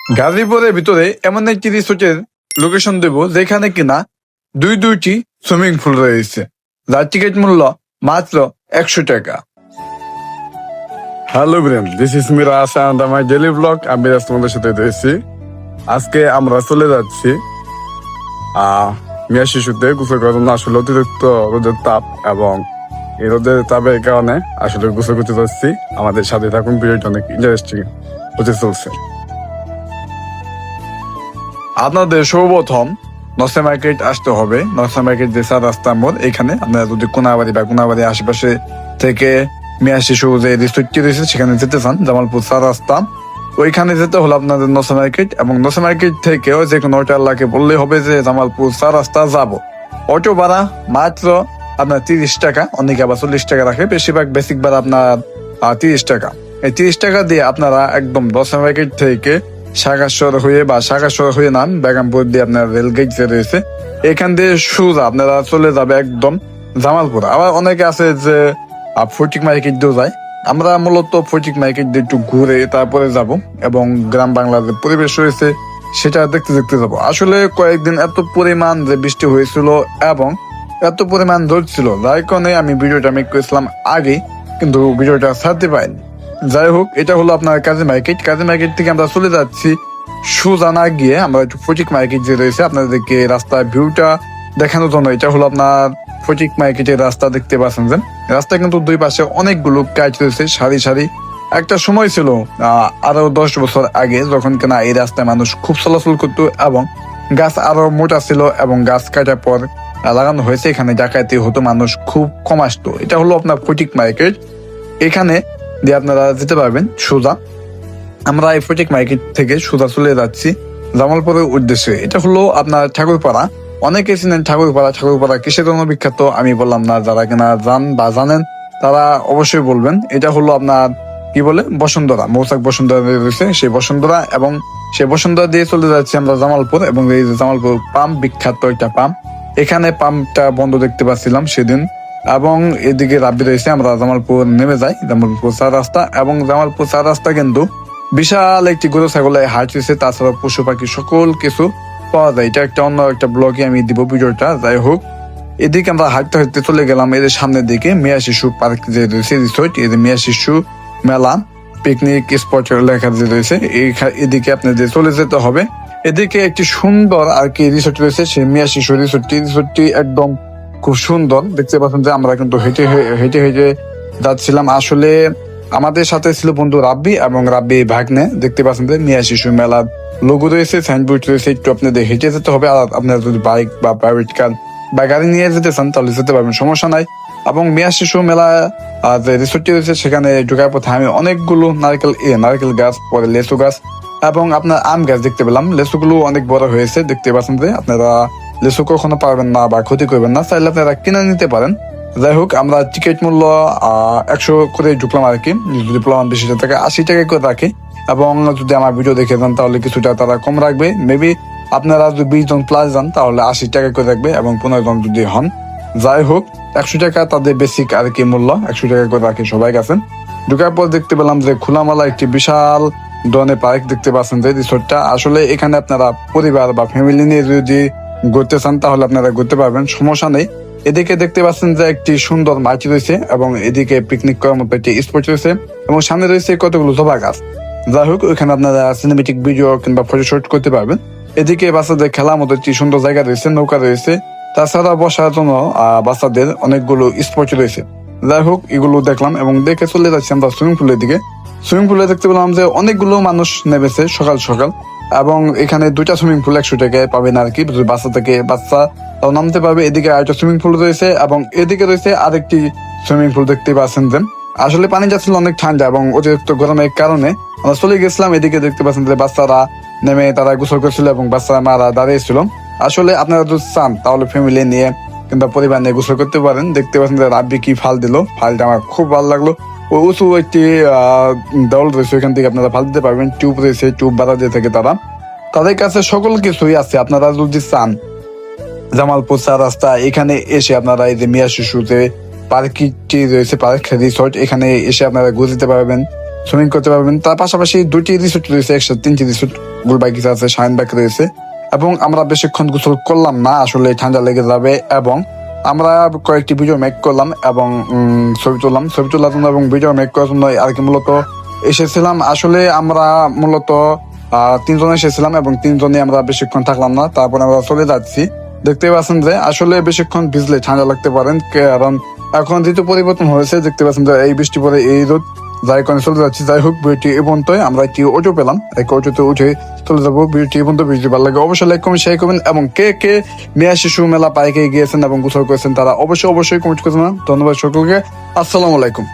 গাজীপুরের ভিতরে এমন একটি রিসোর্টের লোকেশন দেব যেখানে কিনা দুইটি সুইমিং পুল রয়েছে, যার টিকিট মূল্য মাত্র 100 টাকা। Hello brain, this is Mira Asan my daily blog. আমি আজ তোমাদের সাথে রয়েছি। আজকে আমরা চলে যাচ্ছি মিয়া শিশুতে গোসল করার জন্য। আসলে অতিরিক্ত রোদের তাপ এবং এই রোদের তাপের কারণে আসলে গোসল করতে যাচ্ছি। আমাদের সাথে থাকুন, ভিডিওটা অনেক ইন্টারেস্টিং হতে চলছে। আপনাদের সর্বপ্রথম নসে মার্কেট আসতে হবে। নসে মার্কেট যে চার রাস্তা মোড়, এখানে আপনারা যদি কোনাবাড়ি আশেপাশে থেকে মিয়া শিশু যে রিসোর্টটি রয়েছে সেখানে যেতে চান, জামালপুর চার রাস্তা, ওইখানে যেতে হলো আপনাদের নসে মার্কেট। এবং নসে মার্কেট থেকেও যে কোনো অটো আল্লাহকে বললে হবে যে জামালপুর চার রাস্তা যাব। অটো ভাড়া মাত্র আপনার 30 টাকা, অনেকে আবার 40 টাকা রাখে, বেশিরভাগ বেসিক ভাড়া আপনার 30 টাকা। এই 30 টাকা দিয়ে আপনারা একদম নসে মার্কেট থেকে সাগাশ্বর হয়ে নাম বেগমপুর দিয়ে আপনার রেলগেট যে রয়েছে, এখান দিয়ে সোজা আপনারা চলে যাবে একদম জামালপুর। আবার অনেকে আছে যে ফটিক মার্কেট দিয়ে যায়। আমরা মূলত ফটিক মার্কেট দিয়ে একটু ঘুরে তারপরে যাব এবং গ্রাম বাংলার যে পরিবেশ রয়েছে সেটা দেখতে যাবো। আসলে কয়েকদিন এত পরিমাণ যে বৃষ্টি হয়েছিল এবং এত পরিমাণ ধরছিল, যার কারণে আমি ভিডিওটা মেক করেছিলাম আগে, কিন্তু ভিডিওটা ছাড়তে পারিনি। যাই হোক, এটা হলো আপনার কাজী মার্কেট থেকে আমরা চলে যাচ্ছি সোজা না গিয়ে আমরা একটু ফটিক মার্কেট যে রয়েছে আপনাদেরকে রাস্তার ভিউটা দেখানোর জন্য। এটা হলো আপনার ফটিক মার্কেটের রাস্তা, দেখতে পাচ্ছেন যে রাস্তা কিন্তু দুই পাশে অনেকগুলো কাজ রয়েছে সারি। একটা সময় ছিল আরো 10 বছর আগে, যখন কিনা এই রাস্তায় মানুষ খুব চলাচল করতো এবং গাছ আরো মোটা ছিল এবং গাছ কাটার পর লাগানো হয়েছে। এখানে ডাকাতি হতো, মানুষ খুব কম আসতো। এটা হলো আপনার ফটিক মার্কেট, এখানে দিয়ে আপনারা যেতে পারবেন সোজা। আমরা এই ফটিক মার্কেট থেকে সোজা চলে যাচ্ছি জামালপুরের উদ্দেশ্যে। এটা হলো আপনার ঠাকুরপাড়া। অনেকে চিনেন ঠাকুরপাড়া কিসের জন্য বিখ্যাত আমি বললাম না, যারা কিনা জানেন তারা অবশ্যই বলবেন। এটা হলো আপনার কি বলে বসুন্ধরা, মৌচাক বসুন্ধরা রয়েছে সেই বসুন্ধরা, এবং সেই বসুন্ধরা দিয়ে চলে যাচ্ছি আমরা জামালপুর। এবং এই জামালপুর পাম্প, বিখ্যাত একটা পাম্প, এখানে পাম্পটা বন্ধ দেখতে পাচ্ছিলাম সেদিন। এবং এদিকে রাব্বি রয়েছে, আমরা জামালপুর নেমে যাই, জামালপুর চার রাস্তা। এবং জামালপুর চার রাস্তা কিন্তু বিশাল একটি গরু ছাগলের হাট রয়েছে, তাছাড়া পশু পাখি সকল কিছু পাওয়া যায়। এটা অন্য একটা ব্লগে আমি দিব ভিডিওটা। যাই হোক, এদিকে আমরা হাঁটতে চলে গেলাম এদের সামনের দিকে মিয়া শিশু পার্ক যে রয়েছে রিসোর্ট, এই মিয়া শিশু মেলা পিকনিক স্পট লেখা যে রয়েছে, এদিকে আপনাদের চলে যেতে হবে। এদিকে একটি সুন্দর আর কি রিসোর্ট রয়েছে, সেই মিয়া শিশু রিসোর্টটি একদম খুব সুন্দর। দেখতে পাচ্ছেন যে আমরা কিন্তু হেঁটে যাচ্ছিলাম। আসলে আমাদের সাথে ছিল বন্ধু রাব্বি এবং রাব্বি ভাগ্নে। দেখতে পাচ্ছেন যে মিয়া শিশু মেলার লোগো রয়েছে, সাইনবোর্ড রয়েছে, একটু আপনাদের হেঁটে যেতে হবে। আর আপনারা যদি বাইক বা প্রাইভেট কার বা গাড়ি নিয়ে যেতে চান তাহলে যেতে পারবেন, সমস্যা নাই। এবং মিয়া শিশু মেলা যে রিসোর্টটি রয়েছে সেখানে ঢোকার পথে আমি অনেকগুলো নারকেল গাছ, পরে লেচু গাছ এবং আপনার আম গাছ দেখতে পেলাম। লেচুগুলো অনেক বড় হয়েছে, দেখতে পাচ্ছেন যে আপনারা লেচু কখনো পারবেন না বা ক্ষতি করবেন না, চাইলে আপনারা কিনে নিতে পারেন। যাই হোক, আমরা টিকিট মূল্য 100 করে ঢুকলাম আর কি। যদি প্লান বেশি টাকা 80 টাকা করে রাখে, এবং যদি আমার ভিডিও দেখে যান তাহলে কিছুটা তারা কম রাখবে। মেবি আপনারা যদি 20 জন প্লাস যান তাহলে 80 টাকা করে রাখবে, এবং 15 জন যদি হন। যাই হোক, 100 টাকা তাদের বেসিক আর কি মূল্য, 100 টাকা করে রাখে সবাই কাছে। ঢুকার পর দেখতে পেলাম যে খোলামেলা একটি বিশাল ধরনের পার্ক দেখতে পাচ্ছেন যে রিসোর্টটা। আসলে এখানে আপনারা পরিবার বা ফ্যামিলি নিয়ে যদি ঘুরতে চান তাহলে আপনারা ঘুরতে পারবেন, সমস্যা নেই। এদিকে দেখতে পাচ্ছেন যে একটি সুন্দর মাঠ রয়েছে এবং এদিকে পিকনিক করার মতো একটি স্পট রয়েছে, এবং সামনে রয়েছে কতগুলো জবা গাছ। যাই হোক, ওইখানে আপনারা সিনেমেটিক ভিডিও কিংবা ফটোশুট করতে পারবেন। এদিকে বাচ্চাদের খেলার মতো একটি সুন্দর জায়গা রয়েছে, নৌকা রয়েছে, তাছাড়া বসার জন্য বাচ্চাদের অনেকগুলো স্পট রয়েছে। যাই হোক, এগুলো দেখলাম এবং দেখে চলে যাচ্ছি আমরা সুইমিং পুলের দিকে। সুইমিং পুলে দেখতে পেলাম যে অনেকগুলো মানুষ নেমেছে সকাল এবং এখানে 2টা সুইমিং পুল 100 টাকায় পাবেন আর কি, বাচ্চা নামতে পারবে। এদিকে আরেকটা সুইমিং পুল রয়েছে এবং এদিকে রয়েছে আরেকটি সুইমিং পুল দেখতে পাচ্ছেন যে আসলে পানি যাচ্ছিল অনেক ঠান্ডা এবং অতিরিক্ত গরমের কারণে আমরা চলে গেছিলাম। এদিকে দেখতে পাচ্ছেন যে বাচ্চারা নেমে তারা গোসল করছিল এবং বাচ্চারা মারা দাঁড়িয়েছিল। আসলে আপনারা যদি চান তাহলে ফ্যামিলি নিয়ে কিংবা পরিবার নিয়ে গোসল করতে পারেন। দেখতে পাচ্ছেন যে রাব্বি কি ফাল দিল, ফালটা আমার খুব ভালো লাগলো। ওই উঁচু একটি দেওয়াল রয়েছে, ওইখান থেকে আপনারা ফাল দিতে পারবেন। টিউব রয়েছে, টিউব বাধা দিয়ে থাকে তাদের কাছে সকল কিছুই আছে। আপনারা যদি চান জামালপুর চার রাস্তা এখানে এসে আপনারা এই যে মিয়া শিশুতে পার্কটি রয়েছে, পার্ক রিসোর্ট, এখানে এসে আপনারা ঘুরতে পারবেন, সুইমিং করতে পারবেন। তার পাশাপাশি 2টি রিসোর্ট রয়েছে, একসাথে 3টি রিসোর্ট। গুলবাই কিছু আছে, শাহিন বাকি রয়েছে। এবং আমরা বেশিক্ষণ গোসল করলাম না, আসলে ঠান্ডা লেগে যাবে। এবং আমরা কয়েকটি ভিডিও মেক করলাম এবং ছবি তুললাম। ছবি তোলার জন্য এবং ভিডিও মেক করার জন্য আর কি মূলত এসেছিলাম। আসলে আমরা মূলত 3 জন এসেছিলাম এবং 3 জনে আমরা বেশিক্ষণ থাকলাম না, তারপরে আমরা চলে যাচ্ছি। দেখতে পাচ্ছেন যে আসলে বেশিক্ষণ ভিজলে ঠান্ডা লাগতে পারেন, কারণ এখন ঋতু পরিবর্তন হয়েছে। দেখতে পাচ্ছেন যে এই বৃষ্টি পরে এই রোদ, যাই কারণে চলে যাচ্ছি। যাই হোক, ভিডিওটি এই পর্যন্তই। আমরা একটি অটো পেলাম, এক অটোতে উঠে চলে যাবো। ভিডিওটি এই পর্যন্ত। ভিডিও ভালো লাগে অবশ্যই লাইক কমেন্ট শেয়ার করবেন, এবং কে কে মেয়া শিশু মেলা পাইকে গিয়েছেন এবং গোসল করেছেন তারা অবশ্যই কমেন্ট করবেন। ধন্যবাদ সকলকে। আসসালামু আলাইকুম।